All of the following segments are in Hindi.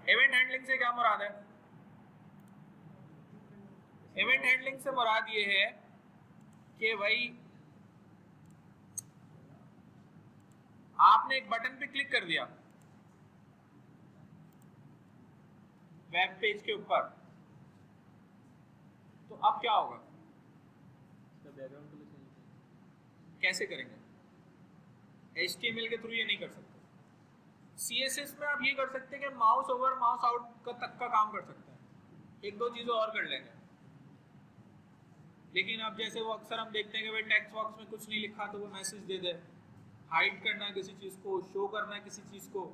इवेंट हैंडलिंग से क्या मुराद है? इवेंट हैंडलिंग से मुराद ये है कि भाई आपने एक बटन पे क्लिक कर दिया वेब पेज के ऊपर, तो अब क्या होगा? कैसे करेंगे? HTML के थ्रू ये नहीं कर सकते। CSS में आप ये कर सकते हैं कि माउस ओवर माउस आउट तक का काम कर सकते हैं, एक दो चीज़ें और कर लेंगे। लेकिन अब जैसे वो अक्सर हम देखते हैं कि भाई टेक्स्ट बॉक्स में कुछ नहीं लिखा तो वो मैसेज दे दे, हाइड करना है किसी चीज़ को, शो करना है किसी चीज़ को,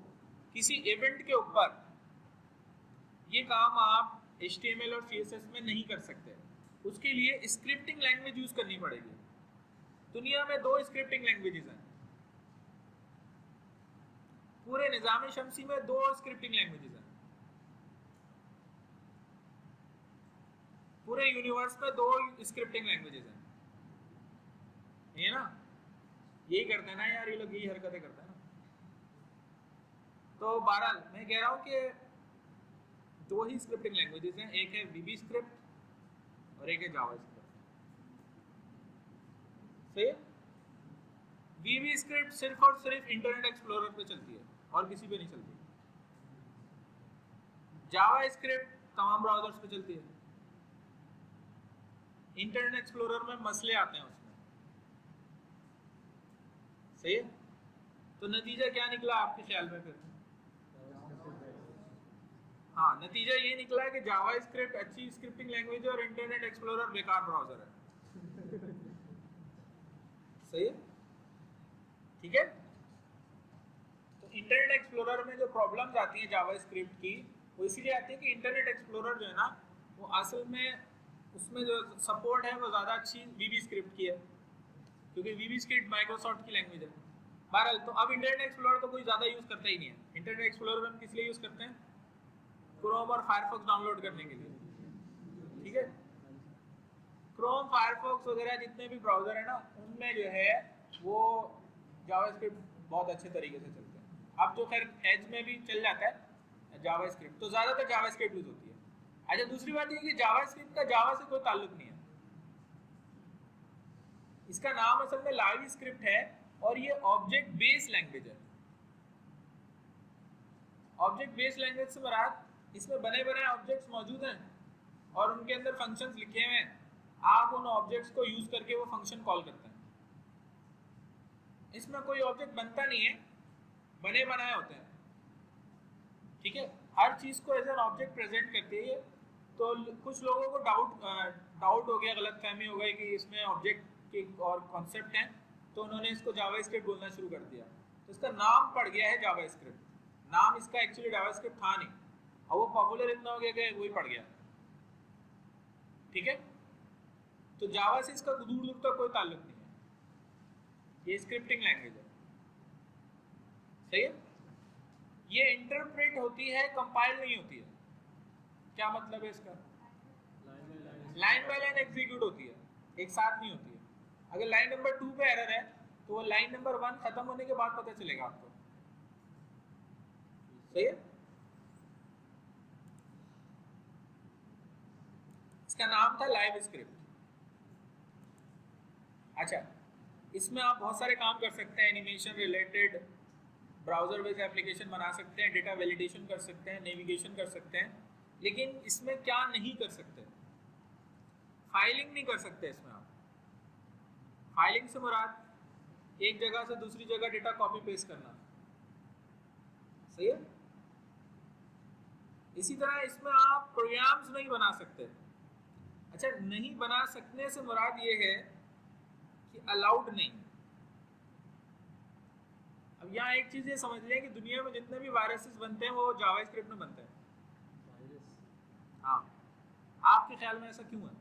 किसी इवेंट के ऊपर, ये काम आप HTML और CSS में नहीं कर सकते। उसके लिए स्क्रिप्टिंग लैंग्वेज यूज करनी पड़ेगी। दुनिया में 2 स्क्रिप्टिंग लैंग्वेजेस हैं, पूरे निज़ाम शमसी में 2 स्क्रिप्टिंग लैंग्वेजेस हैं, पूरे यूनिवर्स में 2 स्क्रिप्टिंग लैंग्वेजेस हैं। ये ना यही करते हैं ना यार, ये लोग यही हरकतें करते हैं ना। तो बहरहाल मैं कह रहा हूँ कि 2 ही स्क्रिप्टिंग लैंग्वेजेस हैं, एक है VB स्क्रिप्ट और एक है जावा स्क्रिप्ट। सही है? VB स्क्रिप्ट सिर्फ और सिर्फ इंटरनेट एक्सप्लोरर पे चलती है और किसी पे नहीं चलती। जावा स्क्रिप्ट तमाम ब्राउजर्स पे चलती है। इंटरनेट एक्सप्लोरर में मसले आते हैं उसमें। सही है? तो नतीजा क्या निकला आपके ख्याल में फिर? हाँ, नतीजा ये निकला कि जावा स्क्रिप्ट अच्छी स्क्रिप्टिंग लैंग्वेज है और इंटरनेट एक्सप्लोरर बेकार ब्राउजर है। सही है? ठीक है? तो इंटरनेट एक्सप्लोरर में जो प्रॉब्लम्स आती हैं जावा स्क्रिप्ट की, वो इसीलिए आती है कि इंटरनेट एक्सप्लोरर जो है ना, वो असल में उसमें जो सपोर्ट है वो ज़्यादा अच्छी VB स्क्रिप्ट की है, क्योंकि VB स्क्रिप्ट माइक्रोसॉफ्ट की लैंग्वेज है। बहरहाल तो अब इंटरनेट एक्सप्लोरर तो कोई ज़्यादा यूज़ करता ही नहीं है। इंटरनेट एक्सप्लोरर हम किस लिए यूज़ करते हैं? क्रोम और फायरफॉक्स डाउनलोड करने के लिए। ठीक है? क्रोम, फायरफॉक्स वगैरह जितने भी ब्राउज़र है ना, उनमें जो है वो जावास्क्रिप्ट बहुत अच्छे तरीके से चलते हैं। अब जो खैर एज में भी चल जाता है जावास्क्रिप्ट, तो ज़्यादातर जावास्क्रिप्ट यूज़ होती है। अच्छा, दूसरी बात ये कि जावास्क्रिप्ट का जावा से कोई ताल्लुक नहीं है। इसका नाम असल में लाइव स्क्रिप्ट है और ये ऑब्जेक्ट बेस्ड लैंग्वेज है। ऑब्जेक्ट बेस्ड लैंग्वेज से मुराद इसमें बने बनाए ऑब्जेक्ट्स मौजूद हैं और उनके अंदर फंक्शंस लिखे हुए हैं। आप उन ऑब्जेक्ट्स को यूज करके वो फंक्शन कॉल करते हैं। इसमें कोई ऑब्जेक्ट बनता नहीं है, बने बनाए होते हैं। ठीक है? हर चीज को एज एन ऑब्जेक्ट प्रेजेंट करती है। तो कुछ लोगों को डाउट हो गया, गलतफहमी हो गई कि इसमें ऑब्जेक्ट के और कॉन्सेप्ट हैं, तो उन्होंने इसको जावास्क्रिप्ट बोलना शुरू कर दिया। तो इसका नाम पड़ गया है जावास्क्रिप्ट। नाम इसका एक्चुअली जावास्क्रिप्ट था नहीं, और वो पॉपुलर इतना हो गया कि वही पड़ गया। ठीक है? तो जावा से इसका दूर दूर तक कोई ताल्लुक नहीं है, ये स्क्रिप्टिंग लैंग्वेज है। सही है? ये इंटरप्रेट होती है, कंपाइल नहीं होती है। क्या मतलब है इसका? लाइन बाय लाइन एग्जीक्यूट होती है, एक साथ नहीं होती है। अगर लाइन नंबर 2 पे एरर है तो वो लाइन नंबर 1 खत्म होने के बाद पता चलेगा आपको। सही है? इसका नाम था लाइव स्क्रिप्ट। अच्छा, इसमें आप बहुत सारे काम कर सकते हैं, animation related, browser based application बना सकते हैं, डेटा वैलिडेशन कर सकते हैं, नेविगेशन कर सकते हैं। लेकिन इसमें क्या नहीं कर सकते? फाइलिंग नहीं कर सकते इसमें आप। फाइलिंग से मुराद एक जगह से दूसरी जगह डेटा कॉपी पेस्ट करना। सही है? इसी तरह इसमें आप प्रोग्राम्स नहीं बना सकते। अच्छा, नहीं बना सकने से मुराद ये है कि अलाउड नहीं। अब यहाँ एक चीज ये समझ लें कि दुनिया में जितने भी वायरसेस बनते हैं वो जावास्क्रिप्ट में बनते हैं। हाँ, आपके ख्याल में ऐसा क्यों है?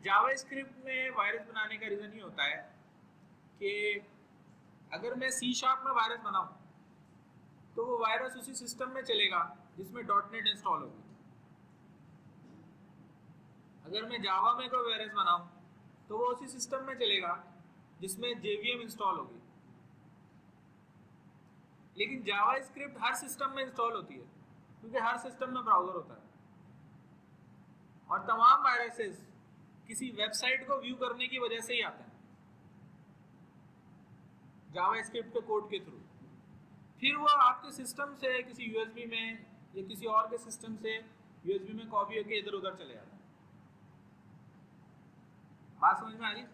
जावास्क्रिप्ट में वायरस बनाने का रीजन ये होता है कि अगर मैं C# में वायरस बनाऊं तो वो वायरस उसी सिस्टम में चलेगा जिसमें .NET इंस्टॉल होगी। अगर मैं जावा में कोई वायरस बनाऊं तो वो उसी सिस्टम में चलेगा जिसमें JVM इंस्टॉल होगी। लेकिन जावास्क्रिप्ट हर सिस्टम में इंस्टॉल होती है क्योंकि हर सिस्टम में ब्राउजर होता है, और तमाम वायरसेस किसी वेबसाइट को व्यू करने की वजह से ही आते हैं जावास्क्रिप्ट के कोड के थ्रू। फिर वो आपके सिस्टम से किसी USB में या किसी और के सिस्टम से USB में कॉपी होकर इधर उधर चले जाता है। बात समझ में आ रही?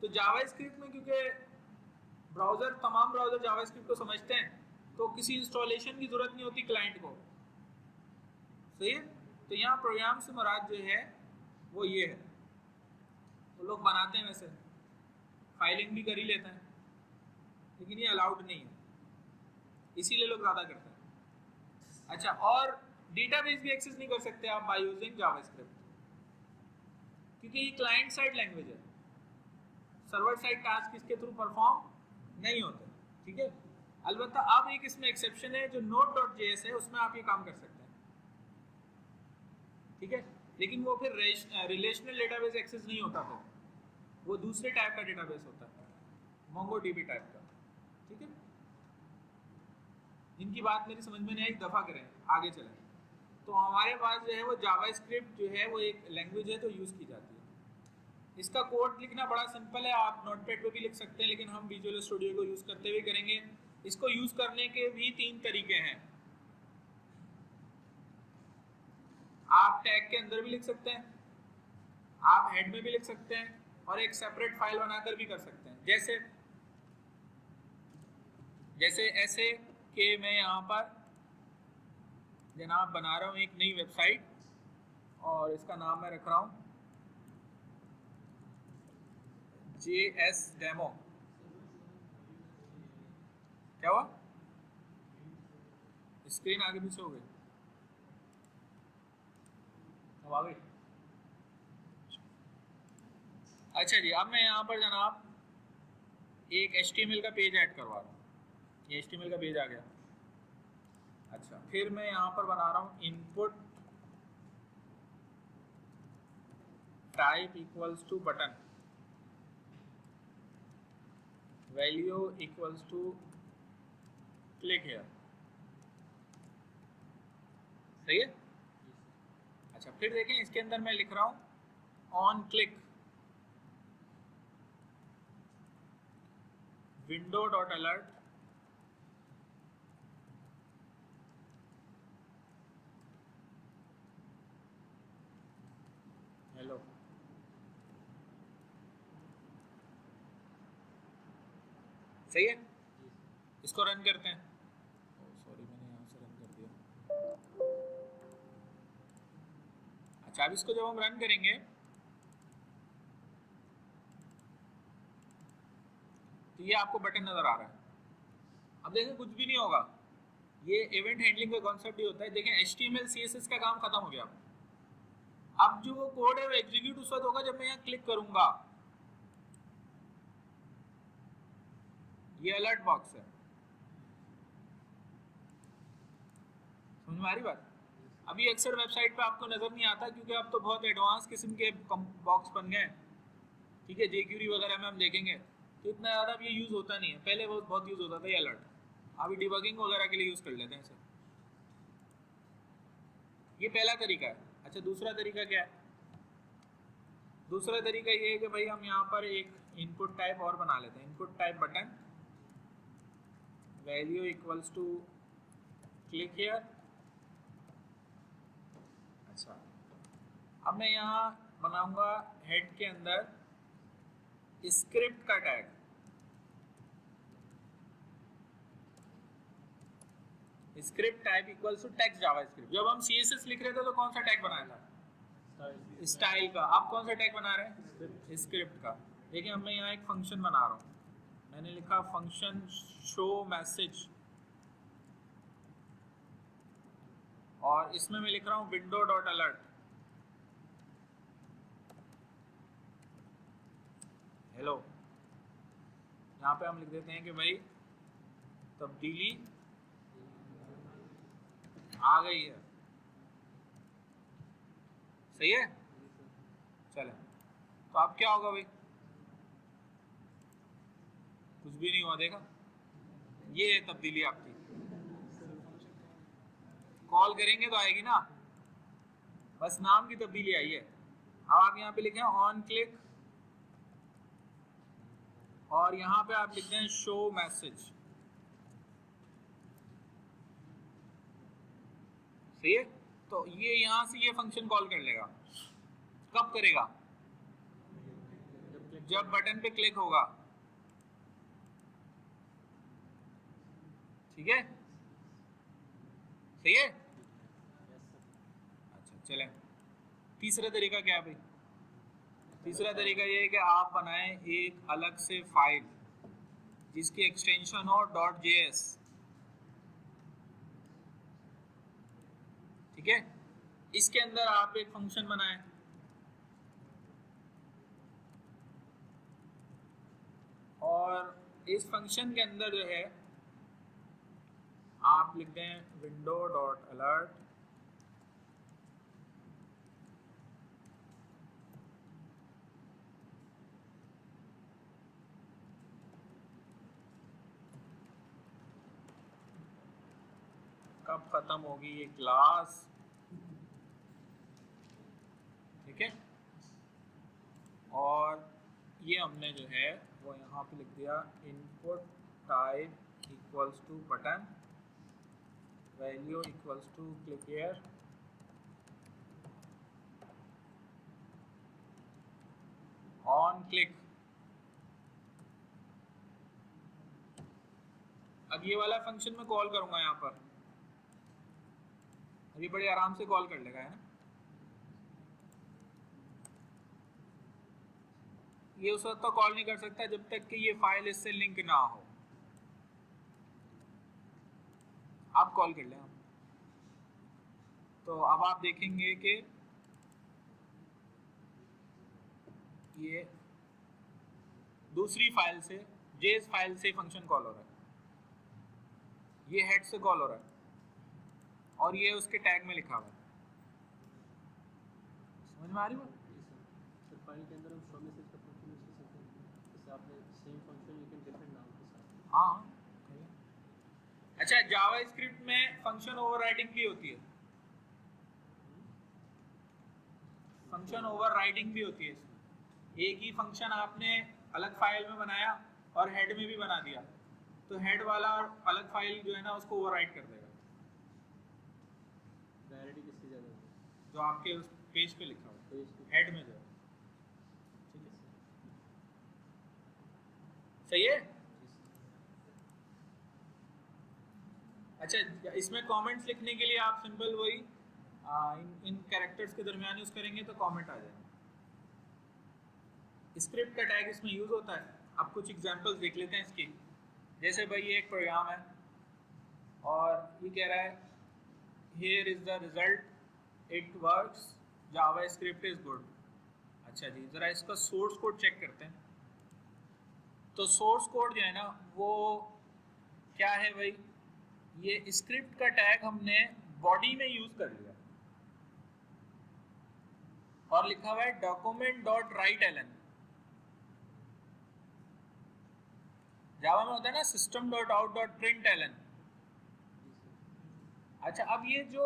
तो जावास्क्रिप्ट में क्योंकि तमाम ब्राउजर जावास्क्रिप्ट को समझते हैं, तो किसी इंस्टॉलेशन की जरूरत नहीं होती क्लाइंट को। सही है? तो यहाँ प्रोग्राम से मुराद जो है वो ये है, वो लोग बनाते हैं वैसे, फाइलिंग भी कर ही लेते हैं, लेकिन ये अलाउड नहीं है, इसीलिए लोग ज़्यादा करते हैं। अच्छा, और डेटाबेस भी एक्सेस नहीं कर सकते आप बाय यूजिंग जावास्क्रिप्ट, क्योंकि ये क्लाइंट साइड लैंग्वेज है, सर्वर साइड टास्क इसके थ्रू परफॉर्म नहीं होते। ठीक है, अलबत्ता अब एक इसमें एक्सेप्शन है, जो node.js है उसमें आप ये काम कर सकते हैं। ठीक है, लेकिन वो फिर रिलेशनल डेटाबेस एक्सेस नहीं होता, फिर वो दूसरे टाइप का डेटाबेस होता है, MongoDB टाइप का। ठीक है, इनकी बात मेरी समझ में नहीं आई, दफा करें, आगे चलें। तो हमारे पास जो है वो जावास्क्रिप्ट जो है वो एक लैंग्वेज है, तो यूज़ की जाती है। इसका कोड लिखना बड़ा सिंपल है, आप नोटपैड पे भी लिख सकते हैं, लेकिन हम विजुअल स्टूडियो को यूज़ करते हुए करेंगे। इसको यूज़ करने के भी 3 तरीके हैं। आप टैग के अंदर भी लिख सकते हैं, आप हेड में भी लिख सकते हैं, और एक सेपरेट फाइल बनाकर भी कर सकते हैं। जैसे ऐसे कि मैं यहाँ पर जनाब बना रहा हूँ एक नई वेबसाइट, और इसका नाम मैं रख रहा हूँ JS डेमो। क्या हुआ? स्क्रीन आगे पीछे हो गई, अब आ गई। अच्छा जी, अब मैं यहाँ पर जनाब एक HTML का पेज ऐड करवा रहा हूँ, ये HTML का पेज आ गया। अच्छा, फिर मैं यहाँ पर बना रहा हूँ input type equals to button, value equals to click here. सही है? अच्छा, फिर देखें इसके अंदर मैं लिख रहा हूँ on click window dot alert hello. सही है, इसको रन करते हैं। सॉरी, मैंने यहाँ से रन कर दिया। अच्छा, अब इसको जब हम रन करेंगे तो ये आपको बटन नजर आ रहा है। अब देखें कुछ भी नहीं होगा, ये इवेंट हैंडलिंग का कॉन्सेप्ट ही होता है। देखें HTML CSS का काम खत्म हो गया। अब जो वो कोड है वो एग्जीक्यूट उस वक्त होगा जब मैं यहाँ क्लिक करूंगा। ये अलर्ट बॉक्स है, समझ में आ रही बात? अभी अक्सर वेबसाइट पे आपको नजर नहीं आता, क्योंकि अब तो बहुत एडवांस किस्म के बॉक्स बन गए। ठीक है, jQuery वगैरह में हम देखेंगे तो इतना ज़्यादा अब ये यूज़ होता नहीं है, पहले बहुत यूज़ होता था ये अलर्ट। अभी डिबगिंग वगैरह के लिए यूज़ कर लेते हैं इसे। ये पहला तरीका है। अच्छा, दूसरा तरीका क्या है? दूसरा तरीका ये है कि भाई हम यहाँ पर एक इनपुट टाइप और बना लेते हैं, input type button, value equals to click here. अच्छा, अब मैं यहाँ बनाऊंगा हेड के अंदर स्क्रिप्ट का tag. Script type equals to text JavaScript. जब हम CSS लिख रहे थे तो कौन सा टैग बनाया था? स्टाइल का। आप कौन सा टैग बना रहे हैं? स्क्रिप्ट का। देखिए, अब मैं यहाँ एक फंक्शन बना रहा हूँ, मैंने लिखा फंक्शन शो मैसेज, और इसमें मैं लिख रहा हूँ विंडो डॉट अलर्ट हेलो। यहाँ पे हम लिख देते हैं कि भाई तब्दीली आ गई है। सही है? चलें, तो अब क्या होगा भाई, कुछ भी नहीं हुआ, देखा, ये है तब्दीली आपकी। कॉल करेंगे तो आएगी ना, बस नाम की तब्दीली आई है। अब आप यहाँ पे लिखें ऑन क्लिक, और यहाँ पे आप लिखते हैं शो मैसेज। सही है, तो ये यहाँ से ये फंक्शन कॉल कर लेगा। कब करेगा, जब बटन पे क्लिक होगा। ठीक है, सही है। अच्छा चले, तीसरा तरीका क्या है भाई? तीसरा तरीका ये है कि आप बनाएं एक अलग से फाइल जिसकी एक्सटेंशन हो .js। ठीक है, इसके अंदर आप एक फंक्शन बनाएं, और इस फंक्शन के अंदर जो है आप लिखते हैं विंडो डॉट अलर्ट, कब खत्म होगी ये क्लास। ठीक है, और ये हमने जो है वो यहाँ पे लिख दिया input type equals to button, value equals to click here, on click. अब ये वाला फंक्शन मैं कॉल करूंगा यहाँ पर, अभी बड़े आराम से कॉल कर लेगा, है ना। ये उस वक्त तो कॉल नहीं कर सकता जब तक कि ये फाइल इससे लिंक ना हो। आप कॉल कर लें, तो अब आप देखेंगे कि ये दूसरी फाइल से, जेस फाइल से फंक्शन कॉल हो रहा है, ये हेड से कॉल हो रहा है, और ये उसके टैग में लिखा हुआ है। समझ में आ रही है? सर फाइल के अंदर हम शो मैसेज का फंक्शन यूज कर सकते हैं, जैसे आपने सेम फंक्शन लेकिन डिफरेंट नाम के साथ। हाँ। अच्छा, जावा स्क्रिप्ट में फंक्शन ओवरराइडिंग भी होती है, फंक्शन ओवरराइडिंग भी होती है। इसमें एक ही फंक्शन आपने अलग फाइल में बनाया और हेड में भी बना दिया, तो हेड वाला और अलग फाइल जो है ना उसको ओवरराइड कर देगा, प्रायोरिटी किसकी ज़्यादा है? जो आपके उस पेज पे लिखा हुआ है हेड में जो है। ठीक है, सही है। अच्छा, इसमें कमेंट्स लिखने के लिए आप सिंपल वही इन कैरेक्टर्स के दरमियान यूज करेंगे तो कमेंट आ जाएगा। स्क्रिप्ट का टैग इसमें यूज होता है। अब कुछ एग्जांपल्स देख लेते हैं इसकी। जैसे भाई ये एक प्रोग्राम है और ये कह रहा है here is the result it works Java script is good. अच्छा जी, जरा इसका सोर्स कोड चेक करते हैं। तो सोर्स कोड जो है ना वो क्या है भाई, ये स्क्रिप्ट का टैग हमने बॉडी में यूज कर लिया और लिखा हुआ है document dot write ln. Java में होता है ना system dot out dot print ln. अच्छा, अब ये जो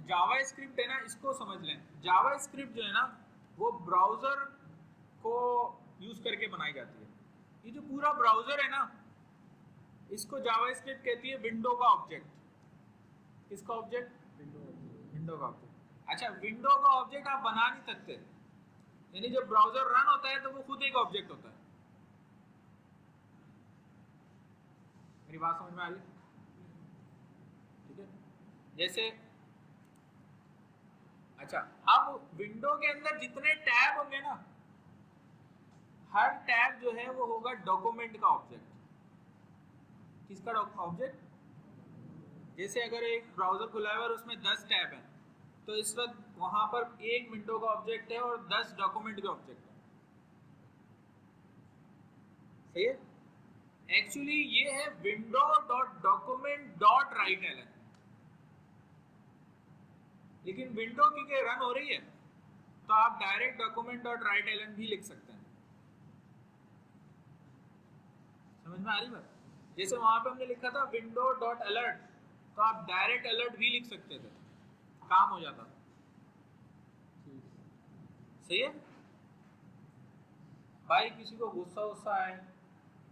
जावा स्क्रिप्ट है ना इसको समझ लें। जावा स्क्रिप्ट जो है ना वो ब्राउजर को यूज करके बनाई जाती है। ये जो पूरा ब्राउजर है ना इसको जावा स्क्रिप्ट कहती है विंडो का ऑब्जेक्ट। किसका ऑब्जेक्ट? विंडो का ऑब्जेक्ट। अच्छा, विंडो का ऑब्जेक्ट आप बना नहीं सकते, यानी जब ब्राउजर रन होता है तो वो खुद एक ऑब्जेक्ट होता है। मेरी बात समझ में आ रही? ठीक है, जैसे अच्छा, अब विंडो के अंदर जितने टैब होंगे ना हर टैब जो है वो होगा डॉक्यूमेंट का ऑब्जेक्ट। किसका ऑब्जेक्ट? जैसे अगर एक ब्राउजर खुला है और उसमें 10 टैब हैं तो इस वक्त वहां पर एक विंडो का ऑब्जेक्ट है और 10 डॉक्यूमेंट के ऑब्जेक्ट है। सही है? एक्चुअली ये है window dot document dot write ln, लेकिन विंडो क्योंकि रन हो रही है तो आप direct document dot write ln भी लिख सकते हैं। समझ में आ रही बात? जैसे वहां पे हमने लिखा था विंडो डॉट अलर्ट, तो आप डायरेक्ट अलर्ट भी लिख सकते थे, काम हो जाता। सही है भाई? किसी को गुस्सा आए,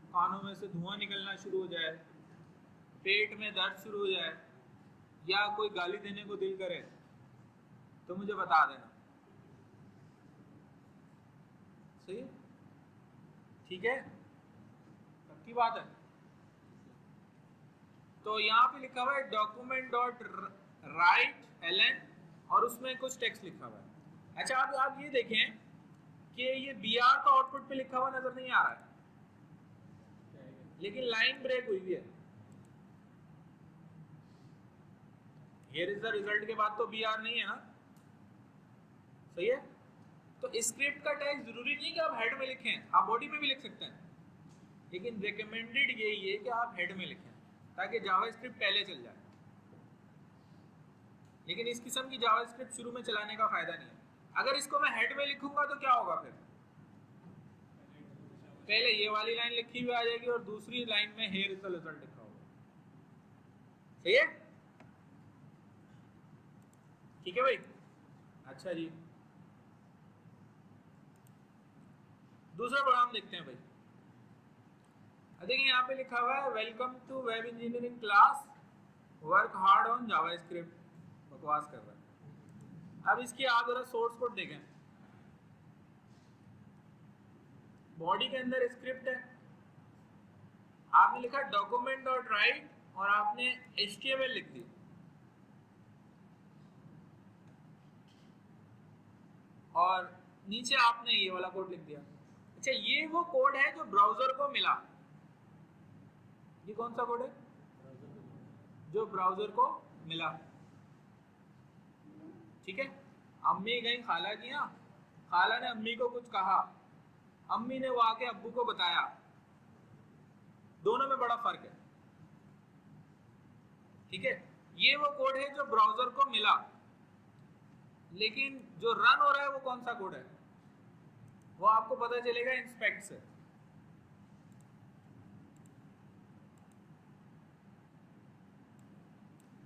कानों में से धुआं निकलना शुरू हो जाए, पेट में दर्द शुरू हो जाए, या कोई गाली देने को दिल करे, तो मुझे बता देना। सही है? ठीक है, पक्की बात है। तो यहाँ पे लिखा हुआ है डॉक्यूमेंट डॉट राइट एलन, और उसमें कुछ टेक्स्ट लिखा हुआ है। अच्छा, अब आप ये देखें कि ये BR का आउटपुट पे लिखा हुआ नजर नहीं आ रहा है, लेकिन लाइन ब्रेक हुई है। हियर इज द रिजल्ट के बाद तो BR नहीं है ना? सही है? तो स्क्रिप्ट का टैग जरूरी नहीं कि आप हेड में लिखें, आप बॉडी में भी लिख सकते हैं, लेकिन रिकमेंडेड यही है कि आप हेड में लिखें ताकि जावास्क्रिप्ट पहले चल जाए। लेकिन इस किस्म की जावास्क्रिप्ट शुरू में चलाने का फायदा नहीं है। अगर इसको मैं हेड में लिखूंगा तो क्या होगा फिर? पहले ये वाली लाइन लिखी हुई आ जाएगी और दूसरी लाइन में हियर इज द रिजल्ट लिखा होगा। सही है? ठीक है भाई? अच्छा जी, दूसरा प्रोग्राम देखते हैं भाई। देखिए यहाँ पे लिखा हुआ है welcome to web engineering class, work hard on JavaScript. बकवास कर रहा है। अब इसकी आप जरा सोर्स कोड देखें। बॉडी के अंदर स्क्रिप्ट है, आपने लिखा डॉक्यूमेंट डॉट राइट और आपने HTML लिख दी, और नीचे आपने ये वाला कोड लिख दिया। अच्छा, ये वो कोड है जो ब्राउजर को मिला। ये कौन सा कोड है? जो ब्राउजर को मिला। ठीक है? अम्मी गई खाला की यहाँ, खाला ने अम्मी को कुछ कहा, अम्मी ने वो आके अब्बू को बताया, दोनों में बड़ा फर्क है। ठीक है? ये वो कोड है जो ब्राउजर को मिला, लेकिन जो रन हो रहा है वो कौन सा कोड है? वो आपको पता चलेगा इंस्पेक्ट से।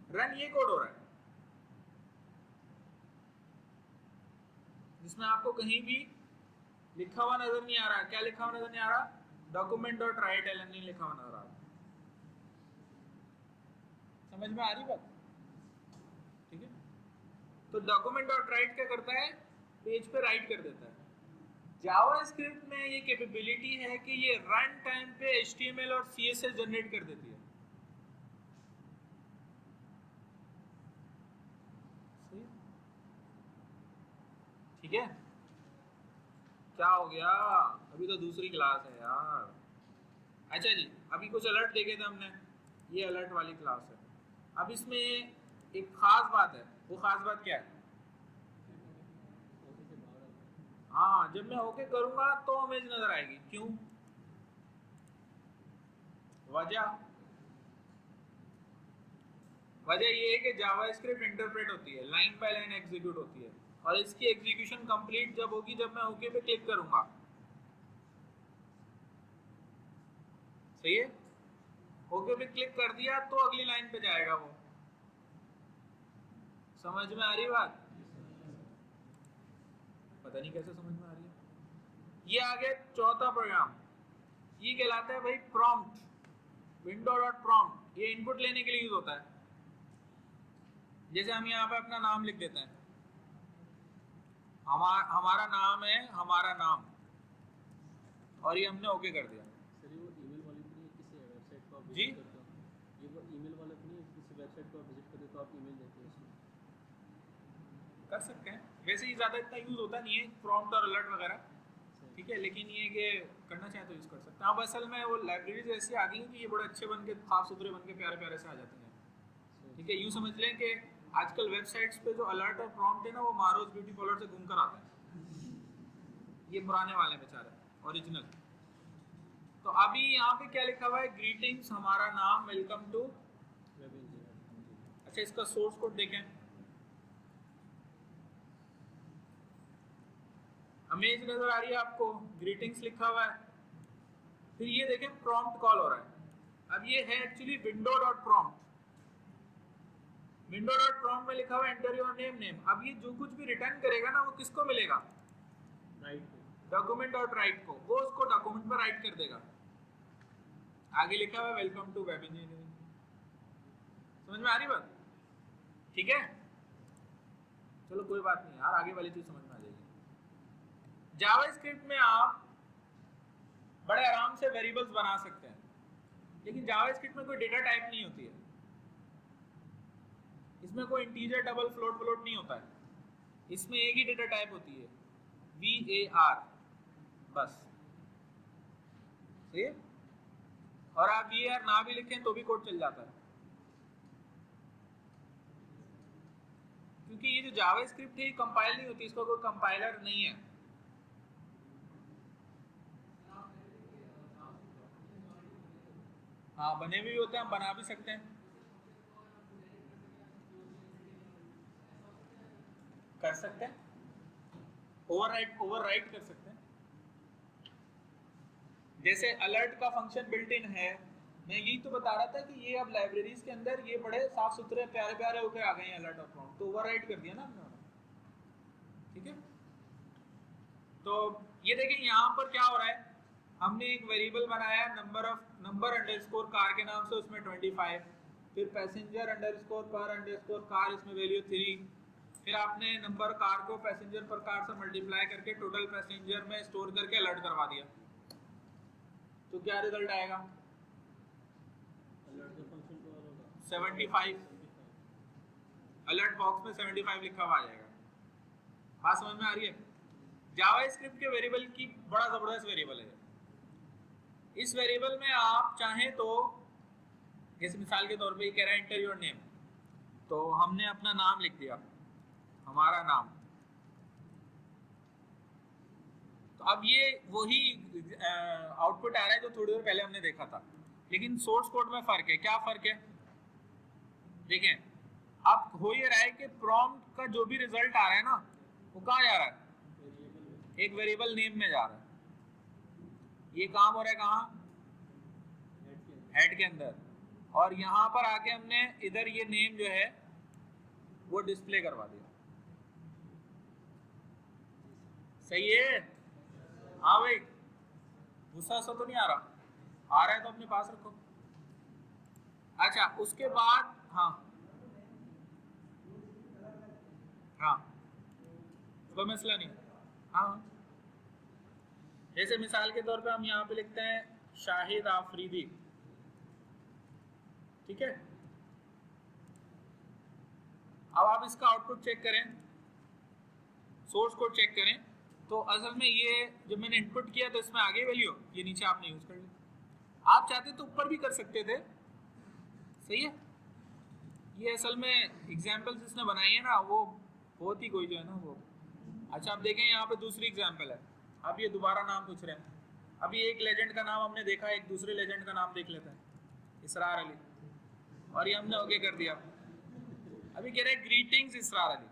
रन ये कोड हो रहा है जिसमें आपको कहीं भी लिखा हुआ नजर नहीं आ रहा। क्या लिखा हुआ नजर नहीं आ रहा? डॉक्यूमेंट डॉट राइट एलन नहीं लिखा हुआ नजर आ रहा। समझ में आ रही बात? ठीक है? तो डॉक्यूमेंट डॉट राइट क्या करता है? पेज पे राइट कर देता है। जावास्क्रिप्ट में ये कैपेबिलिटी है कि ये रन टाइम पे HTML और CSS जनरेट कर देती है। ठीक है? क्या हो गया? अभी तो दूसरी क्लास है यार। अच्छा जी, अभी कुछ अलर्ट देखे थे हमने, ये अलर्ट वाली क्लास है। अब इसमें एक खास बात है, वो खास बात क्या है? हाँ, जब मैं ओके करूंगा तो इमेज नजर आएगी। क्यों? वजह ये है कि जावास्क्रिप्ट इंटरप्रेट होती है, लाइन बाय लाइन एग्जीक्यूट होती है, और इसकी एग्जीक्यूशन कंप्लीट जब होगी जब मैं ओके पे क्लिक करूंगा। सही है? ओके पे क्लिक कर दिया तो अगली लाइन पे जाएगा वो। समझ में आ रही बात? पता नहीं कैसे समझ में आ रही है। ये आ गया चौथा प्रोग्राम, ये कहलाता है भाई प्रॉम्प्ट। विंडो डॉट प्रॉम्प्ट, ये इनपुट लेने के लिए यूज होता है। जैसे हम यहाँ पे अपना नाम लिख देते हैं, हमारा नाम है हमारा नाम, और ये हमने ओके कर दिया। सर ये वो ईमेल वाली तो नहीं, किसी वेबसाइट को आप जी? विजिट करते हो, ये वो ईमेल वाला तो नहीं, किसी वेबसाइट को आप विजिट करते हो तो आप ईमेल देते हो उसमें? कर सकते हैं, वैसे ही ज़्यादा इतना यूज़ होता नहीं है प्रॉम्प्ट और अलर्ट वगैरह। ठीक है, लेकिन ये कि करना चाहे तो यूज़ कर सकते हैं। अब असल में वो लाइब्रेरीज ऐसी आ गई हैं कि ये बड़े अच्छे बन के, साफ सुथरे बन के, प्यारे प्यारे से आ जाते हैं। ठीक है, यूँ समझ लें कि आजकल वेबसाइट्स पे जो अलर्ट और प्रॉम्प्ट है ना, वो मारोज ब्यूटी पार्लर से घूम कर आता है। ये पुराने वाले बेचारे ओरिजिनल। तो अभी यहाँ पे क्या लिखा हुआ है? ग्रीटिंग्स, हमारा नाम, वेलकम टू वेब इंजीनियर। अच्छा, इसका सोर्स कोड देखें। इमेज नजर आ रही है आपको, ग्रीटिंग्स लिखा हुआ है। फिर ये देखें प्रॉम्प्ट कॉल हो रहा है। अब ये है actually window dot prompt. Window dot prompt में लिखा हुआ एंटर योर नेम। अब ये जो कुछ भी रिटर्न करेगा ना वो किसको मिलेगा? राइट डॉक्यूमेंट डॉट राइट को, वो उसको डॉक्यूमेंट पर राइट कर देगा। आगे लिखा हुआ वेलकम टू वेब इंजीनियरिंग। समझ में आ रही बात? ठीक है, चलो कोई बात नहीं यार, आगे वाली चीज समझ में आ जाएगी। जावास्क्रिप्ट में आप बड़े आराम से वेरिएबल्स बना सकते हैं, लेकिन जावास्क्रिप्ट में कोई डेटा टाइप नहीं होती है। इसमें कोई इंटीजर, डबल, फ्लोट नहीं होता है। इसमें एक ही डेटा टाइप होती है, VAR, बस। सही है? और आप VAR ना भी लिखें तो भी कोड चल जाता है, क्योंकि ये जो जावास्क्रिप्ट है ये कंपाइल नहीं होती, इसका कोई कंपाइलर नहीं है। हाँ, बने भी होते हैं, हम बना भी सकते हैं, कर सकते हैं, ओवरराइट कर सकते हैं। जैसे अलर्ट का फंक्शन बिल्ट इन है, मैं यही तो बता रहा था कि ये अब लाइब्रेरीज के अंदर ये बड़े साफ सुथरे प्यारे प्यारे होकर आ गए हैं अलर्ट और प्रॉम्प्ट, तो ओवरराइट कर दिया ना हमने। ठीक है, तो ये देखें यहाँ पर क्या हो रहा है। हमने एक वेरिएबल बनाया नंबर अंडरस्कोर कार के नाम से, उसमें 25, फिर पैसेंजर अंडरस्कोर पर अंडरस्कोर कार, इसमें वैल्यू 3, फिर आपने नंबर कार को पैसेंजर पर कार से मल्टीप्लाई करके टोटल पैसेंजर में स्टोर करके अलर्ट करवा दिया। तो क्या रिजल्ट आएगा? अलर्ट का फंक्शन तो होगा 75। अलर्ट बॉक्स में 75 लिखा हुआ आ जाएगा। बात समझ में आ रही है? जावास्क्रिप्ट के वेरिएबल की बड़ा जबरदस्त वेरिएबल है। इस वेरिएबल में आप चाहें तो, जैसे मिसाल के तौर पे ये कह रहा है एंटर योर नेम, तो हमने अपना नाम लिख दिया, हमारा नाम। तो अब ये वही आउटपुट आ रहा है जो थोड़ी देर पहले हमने देखा था, लेकिन सोर्स कोड में फर्क है। क्या फर्क है? देखें, अब हो ये रहा है कि प्रॉम्प्ट का जो भी रिजल्ट आ रहा है ना, वो कहाँ जा रहा है? एक वेरिएबल नेम में जा रहा है। ये काम हो रहा है कहाँ? हेड के अंदर। और यहाँ पर आके हमने इधर ये नेम जो है वो डिस्प्ले करवा दिया। सही है? हाँ भाई, गुस्सा सा तो नहीं आ रहा? आ रहा है तो अपने पास रखो। अच्छा, उसके बाद हाँ कोई मसला नहीं। हाँ, जैसे मिसाल के तौर पे हम यहाँ पे लिखते हैं शाहिद आफरीदी, ठीक है। अब आप इसका आउटपुट चेक करें, सोर्स कोड चेक करें, तो असल में ये जब मैंने इनपुट किया तो इसमें आगे वैल्यू, ये नीचे आपने यूज कर लिया। आप चाहते तो ऊपर भी कर सकते थे, सही है। ये असल में एग्जाम्पल्स इसने बनाई है ना, वो बहुत ही कोई जो है ना वो। अच्छा, आप देखें यहाँ पे दूसरी एग्जाम्पल है। अब ये दोबारा नाम पूछ रहे हैं। अभी एक लेजेंड का नाम हमने देखा, एक दूसरे लेजेंड का नाम देख लेते हैं, इसरार अली, और ये हमने ओके कर दिया। अभी कह रहे हैं ग्रीटिंग्स इसरार अली।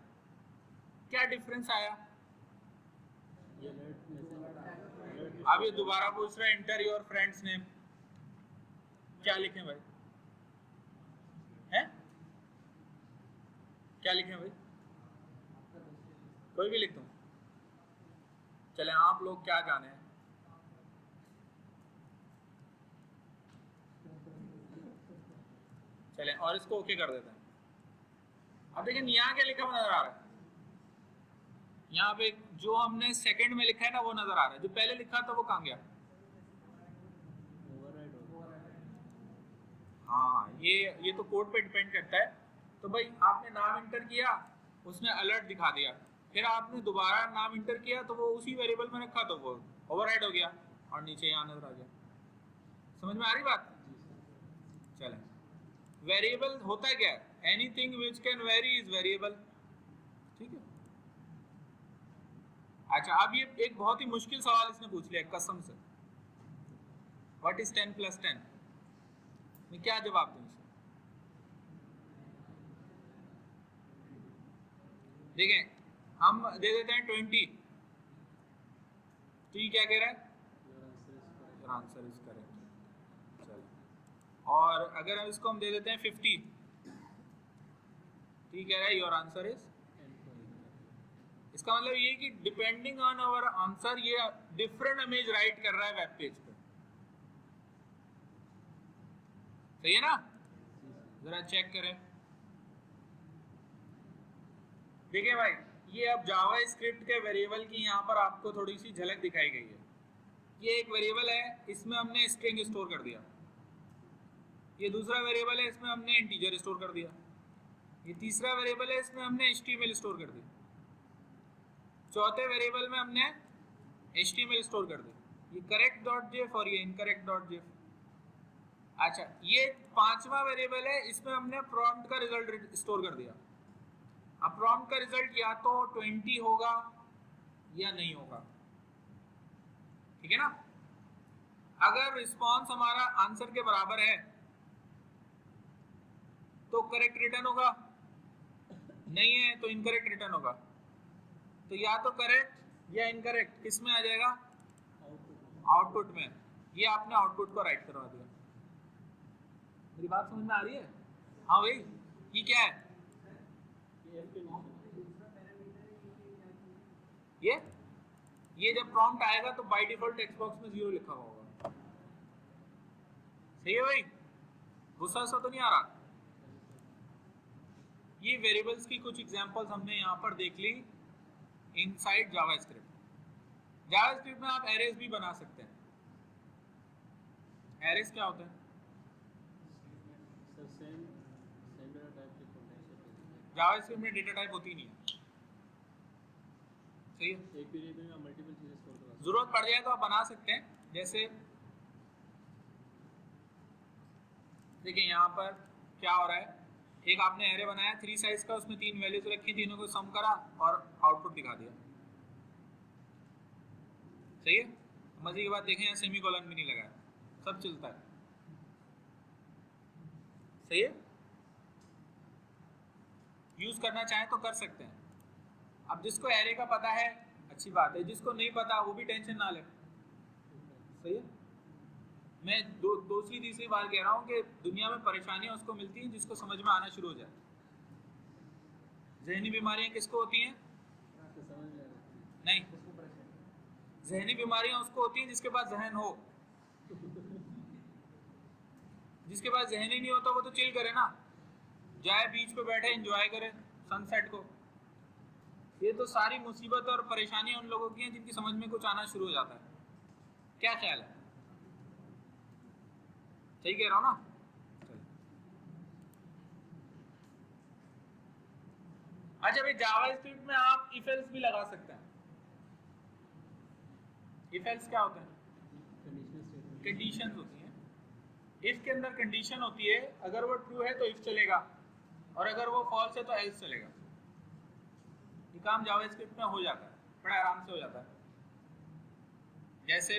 क्या डिफरेंस आया? अब ये दोबारा पूछ रहा है एंटर योर फ्रेंड्स नेम। क्या लिखें भाई? हैं? क्या लिखें भाई? कोई भी लिख दूं? चले, आप लोग क्या जाने हैं? चले, और इसको ओके कर देते हैं। अब देखिए यहाँ क्या लिखा हुआ नजर आ रहा है? यहाँ पे जो हमने सेकंड में लिखा है ना वो नजर आ रहा है, जो पहले लिखा था वो कहाँ गया? हाँ, ये तो कोड पे डिपेंड करता है। तो भाई आपने नाम इंटर किया, उसने अलर्ट दिखा दिया, फिर आपने दोबारा नाम इंटर किया तो वो उसी वेरिएबल में रखा तो वो ओवरराइड हो गया और नीचे यहाँ नजर आ गया। समझ में आ रही बात? चले, वेरिएबल होता है क्या? Anything which can very is variable, ठीक है। अच्छा, अब ये एक बहुत ही मुश्किल सवाल इसने पूछ लिया कसम से, व्हाट इज 10 + 10? मैं क्या जवाब दूं इसे? देखें, हम दे देते हैं 20, तो ये क्या कह रहा है? Your answer is correct. Your answer is correct. चलो, और अगर हम इसको दे देते हैं 50, तो ये कह रहा है योर आंसर इज। इसका मतलब ये कि डिपेंडिंग ऑन आवर आंसर ये डिफरेंट इमेज राइट कर रहा है वेब पेज पे। सही है ना? जरा चेक करें। देखिए भाई, ये अब जावा स्क्रिप्ट के वेरिएबल की यहाँ पर आपको थोड़ी सी झलक दिखाई गई है। ये एक वेरिएबल है, इसमें हमने स्ट्रिंग स्टोर कर दिया। ये दूसरा वेरिएबल है, इसमें हमने इंटीजर स्टोर कर दिया। ये तीसरा वेरिएबल है, इसमें हमने HTML स्टोर कर दिया। चौथे वेरिएबल में हमने HTML स्टोर कर दिया। ये करेक्ट डॉट जेफ और ये इनकरेक्ट डॉट जेफ। अच्छा, ये पांचवा वेरिएबल है, इसमें हमने प्रॉम्प्ट का रिजल्ट स्टोर कर दिया। अब प्रॉम्प्ट का रिजल्ट या तो 20 होगा या नहीं होगा, ठीक है ना? अगर रिस्पॉन्स हमारा आंसर के बराबर है तो करेक्ट रिटर्न होगा, नहीं है तो इनकरेक्ट रिटर्न होगा। तो या तो करेक्ट या इनकरेक्ट किस में आ जाएगा? आउटपुट में। ये आपने आउटपुट को राइट करवा दिया। मेरी बात समझ में आ रही है? हाँ भाई, ये क्या है? ये जब प्रॉम्प्ट आएगा तो बाय डिफॉल्ट टेक्स्ट बॉक्स में 0 लिखा हुआ होगा। सही है भाई? गुस्सा सा तो नहीं आ रहा? ये वेरिएबल्स की कुछ एग्जांपल्स हमने यहाँ पर देख ली इनसाइड जावास्क्रिप्ट। जावास्क्रिप्ट में आप एरेज भी बना सकते हैं। एरेज क्या होता है? सर सेम डेटा टाइप के कॉन्टेक्स्ट। जावास्क्रिप्ट में डेटा टाइप होती नहीं है। सही है? एक वेरिएबल में मल्टीपल चीजें स्टोर कर सकते हैं। जरूरत पड़ जाए तो आप बना सकते हैं। जैसे देखिए यहाँ पर क्या हो रहा है, एक आपने एरे बनाया 3 साइज का, उसमें 3 वैल्यूज रखी, तीनों को सम करा और आउटपुट दिखा दिया। सही है? मजे की बात देखें, यहाँ सेमीकोलन भी नहीं लगाया, सब चलता है। सही है? यूज करना चाहे तो कर सकते हैं। अब जिसको एरे का पता है अच्छी बात है, जिसको नहीं पता वो भी टेंशन ना ले। सही है? मैं दूसरी तीसरी बार कह रहा हूँ कि दुनिया में परेशानियां उसको मिलती हैं जिसको समझ में आना शुरू हो जाए। ज़हनी बीमारियां किसको होती हैं? नहीं, ज़हनी बीमारियां उसको होती हैं जिसके पास जहन हो। जिसके पास जहन ही नहीं होता वो तो चिल करे ना, जाए बीच पे बैठे एंजॉय करे सनसेट को। ये तो सारी मुसीबत और परेशानियां उन लोगों की हैं जिनकी समझ में कुछ आना शुरू हो जाता है। क्या ख्याल है? सही कह रहा हूँ ना? अच्छा भाई, जावास्क्रिप्ट में आप इफ एल्स भी लगा सकते हैं। इफ एल्स क्या होता है? कंडीशंस होती हैं। इफ के अंदर कंडीशन होती है, अगर वो ट्रू है तो इफ चलेगा और अगर वो फॉल्स है तो एल्स चलेगा। ये काम जावास्क्रिप्ट में हो जाता है, बड़ा आराम से हो जाता है। जैसे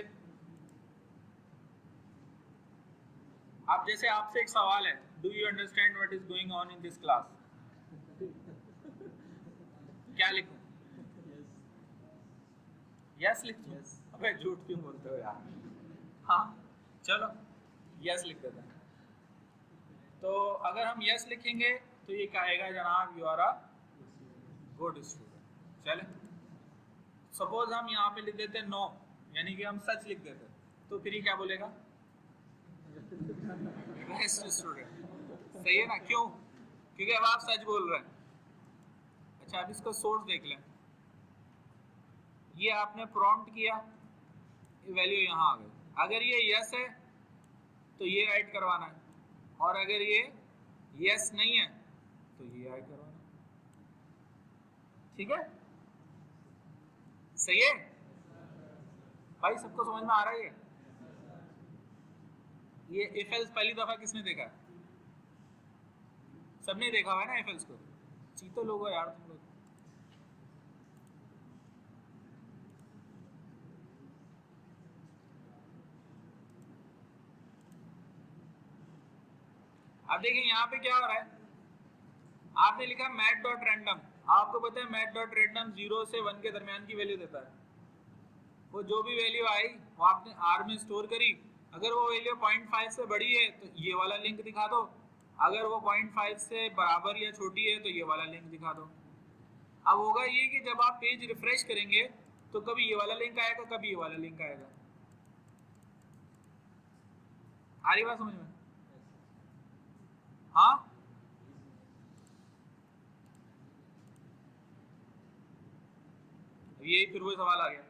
आपसे एक सवाल है, do you understand what is going on in this class? क्या लिखूं? यस लिख दूं? अबे झूठ क्यों बोलते हो यार? हाँ चलो यस लिख देते हैं। तो अगर हम यस लिखेंगे तो ये कहेगा जनाब you are a good student. चले, सपोज हम यहाँ पे लिख देते नो, यानी कि हम सच लिख देते, तो फिर ये क्या बोलेगा? Best student. सही है ना? क्यों? क्योंकि अब आप सच बोल रहे हैं। अच्छा, अब इसका सोर्स देख लें। ये आपने प्रॉम्प्ट किया, ये वैल्यू यहाँ आ गई। अगर ये यस है तो ये राइट करवाना है, और अगर ये यस नहीं है तो ये राइट करवाना है। ठीक है? सही है भाई? सबको समझ में आ रहा है? ये इफ एल्स पहली दफा किसने देखा? सबने देखा हुआ है ना इफ एल्स को? चीतो लोग हो यार तुम लोग। अब देखिए यहाँ पे क्या हो रहा है, आपने लिखा मैथ डॉट रैंडम। आपको पता है मैथ डॉट रैंडम 0 से 1 के दरमियान की वैल्यू देता है। वो जो भी वैल्यू आई वो आपने आर में स्टोर करी। अगर वो वैल्यू 0.5 से बड़ी है तो ये वाला लिंक दिखा दो, अगर वो 0.5 से बराबर या छोटी है तो ये वाला लिंक दिखा दो। अब होगा ये कि जब आप पेज रिफ्रेश करेंगे तो कभी ये वाला लिंक आएगा, कभी ये वाला लिंक आएगा। आ रही बात समझ में? हाँ, यही फिर वो सवाल आ गया,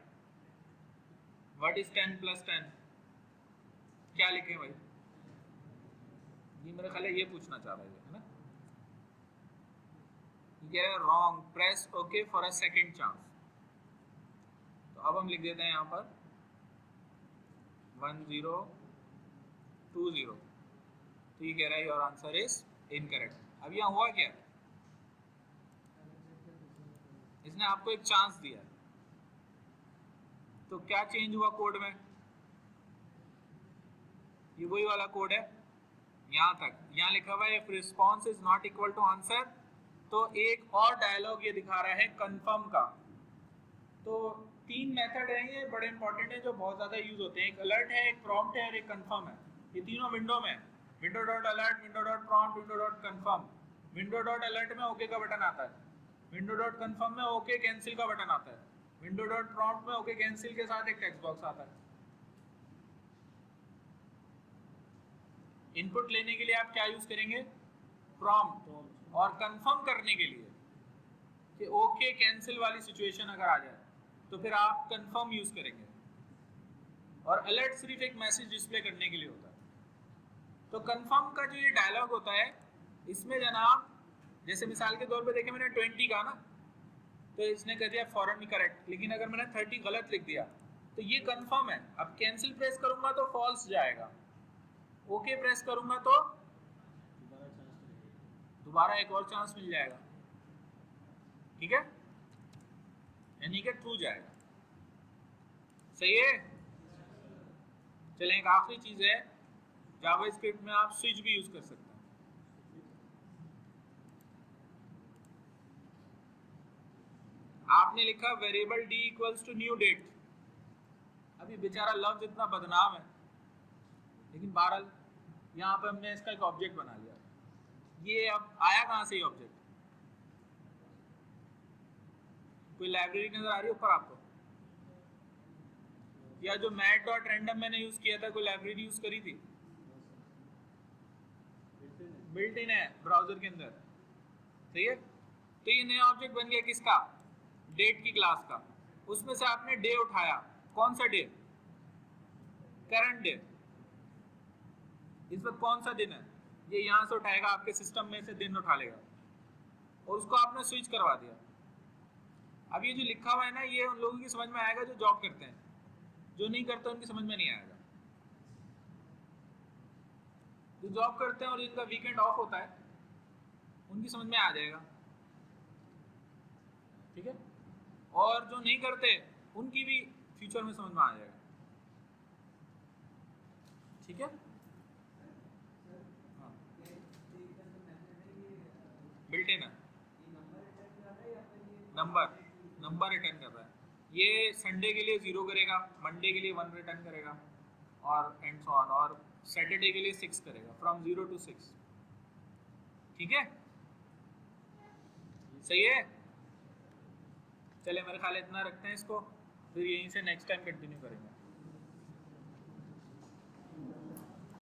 व्हाट इज 10 + 10? क्या लिखें भाई? ये मेरा ख्याल है ये पूछना चाह रहा है ना। ये wrong, press okay for a second chance. तो अब हम लिख देते हैं यहाँ पर 1020। तो ये कह रहा है योर आंसर इज इनकरेक्ट। अब यहाँ हुआ क्या, इसने आपको एक चांस दिया, तो क्या चेंज हुआ कोड में? ये वही वाला कोड है यहाँ तक, यहाँ लिखा हुआ है if response is not equal to answer. तो एक और डायलॉग ये दिखा रहा है कंफर्म का। तो 3 मेथड है ये बड़े इंपॉर्टेंट है जो बहुत ज्यादा यूज होते हैं, एक अलर्ट है, एक प्रॉम्प्ट है और एक कंफर्म है। ये तीनों विंडो में, window dot alert, window dot prompt, window dot confirm. Window dot alert में ओके का बटन आता है, विंडो डॉट कंफर्म में ओके कैंसिल का बटन आता है, विंडो डॉट प्रॉम्प्ट में ओके कैंसिल के साथ एक टेक्स्ट बॉक्स आता है। इनपुट लेने के लिए आप क्या यूज करेंगे? प्रॉम्प्ट। और कंफर्म करने के लिए कि ओके कैंसिल वाली सिचुएशन अगर आ जाए तो फिर आप कंफर्म यूज करेंगे। और अलर्ट सिर्फ एक मैसेज डिस्प्ले करने के लिए होता है। तो कंफर्म का जो ये डायलॉग होता है इसमें जनाब, जैसे मिसाल के तौर पे देखें मैंने 20 कहा ना, तो इसने कह दिया फॉरन करेक्ट, लेकिन अगर मैंने 30 गलत लिख दिया तो ये कंफर्म है। अब कैंसिल प्रेस करूंगा तो फॉल्स जाएगा, ओके प्रेस करूंगा तो दोबारा एक और चांस मिल जाएगा, ठीक है, यानी कि ट्रू जाएगा। सही है। चलें, एक आखिरी चीज है, जावास्क्रिप्ट में आप स्विच भी यूज कर सकते हैं। आपने लिखा variable D equals to new date. अभी बेचारा लफ्ज इतना बदनाम है, लेकिन बहरहाल यहाँ पे हमने इसका एक ऑब्जेक्ट बना लिया। ये अब आया कहाँ से ये ऑब्जेक्ट? कोई लाइब्रेरी नजर आ रही है ऊपर आपको? या जो mat.random मैंने यूज किया था, कोई लाइब्रेरी यूज करी थी? बिल्ट इन है ब्राउजर के अंदर, सही है। तो ये नया ऑब्जेक्ट बन गया किसका? डेट की क्लास का। उसमें से आपने डे उठाया, कौन सा डे? Current day. इस वक्त कौन सा दिन है? ये यहां से उठाएगा, आपके सिस्टम में से दिन उठा लेगा और उसको आपने स्विच करवा दिया। अब ये जो लिखा हुआ है ना, ये उन लोगों की समझ में आएगा जो जॉब करते हैं, जो नहीं करते उनकी समझ में नहीं आएगा। जो जॉब करते हैं और जिनका वीकेंड ऑफ होता है उनकी समझ में आ जाएगा, ठीक है, और जो नहीं करते उनकी भी फ्यूचर में समझ में आ जाएगा, ठीक है। हाँ, बिल्ट इन है, नंबर रिटर्न कर रहा है। ये संडे के लिए 0 करेगा, मंडे के लिए 1 रिटर्न करेगा और एंड सो ऑन, और सैटरडे के लिए 6 करेगा, फ्रॉम 0 to 6, ठीक है। सही है। चले, मेरे ख्याल इतना रखते हैं इसको, फिर यहीं से नेक्स्ट टाइम कंटिन्यू करेंगे।